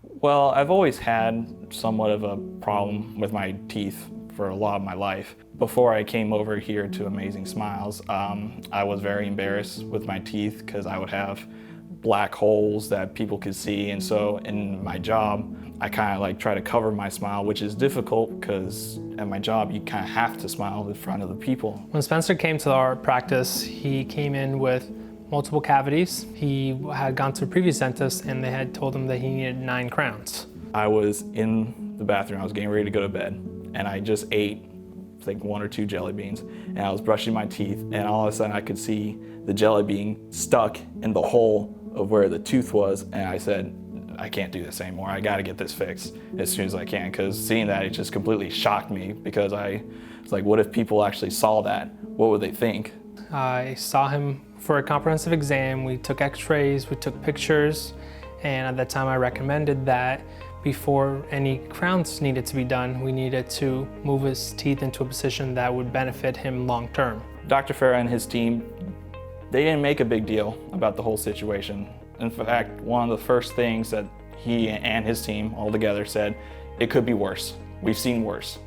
Well, I've always had somewhat of a problem with my teeth for a lot of my life. Before I came over here to Amazing Smiles, I was very embarrassed with my teeth because I would have black holes that people could see, and so in my job, I kind of like try to cover my smile, which is difficult because at my job, you kind of have to smile in front of the people. When Spencer came to our practice, he came in with multiple cavities. He had gone to a previous dentist and they had told him that he needed 9 crowns. I was in the bathroom, I was getting ready to go to bed, and I just ate like 1 or 2 jelly beans, and I was brushing my teeth, and all of a sudden I could see the jelly bean stuck in the hole of where the tooth was, and I said, I can't do this anymore. I gotta get this fixed as soon as I can, because seeing that, it just completely shocked me, because I was like, what if people actually saw that? What would they think? I saw him for a comprehensive exam. We took x-rays, we took pictures, and at that time I recommended that before any crowns needed to be done, we needed to move his teeth into a position that would benefit him long term. Dr. Ferrera and his team, they didn't make a big deal about the whole situation. In fact, one of the first things that he and his team all together said, it could be worse. We've seen worse.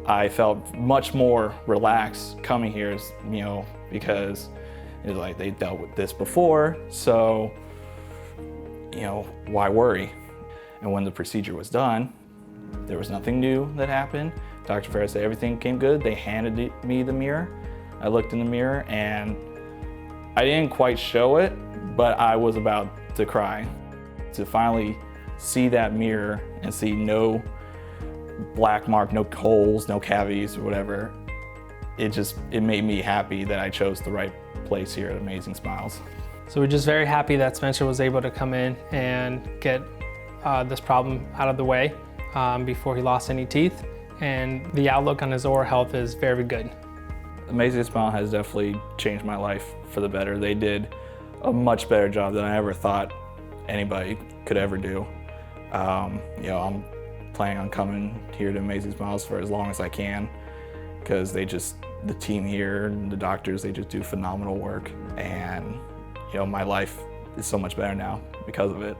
I felt much more relaxed coming here, because it was like they dealt with this before, so, why worry? And when the procedure was done, there was nothing new that happened. Dr. Ferrera said everything came good. They handed me the mirror. I looked in the mirror and I didn't quite show it, but I was about to cry. To finally see that mirror and see no black mark, no holes, no cavities or whatever, it made me happy that I chose the right place here at Amazing Smiles. So we're just very happy that Spencer was able to come in and get this problem out of the way before he lost any teeth, and the outlook on his oral health is very good. Amazing Smile has definitely changed my life for the better. They did a much better job than I ever thought anybody could ever do. I'm planning on coming here to Amazing Smiles for as long as I can, because the team here and the doctors, they just do phenomenal work, and my life is so much better now because of it.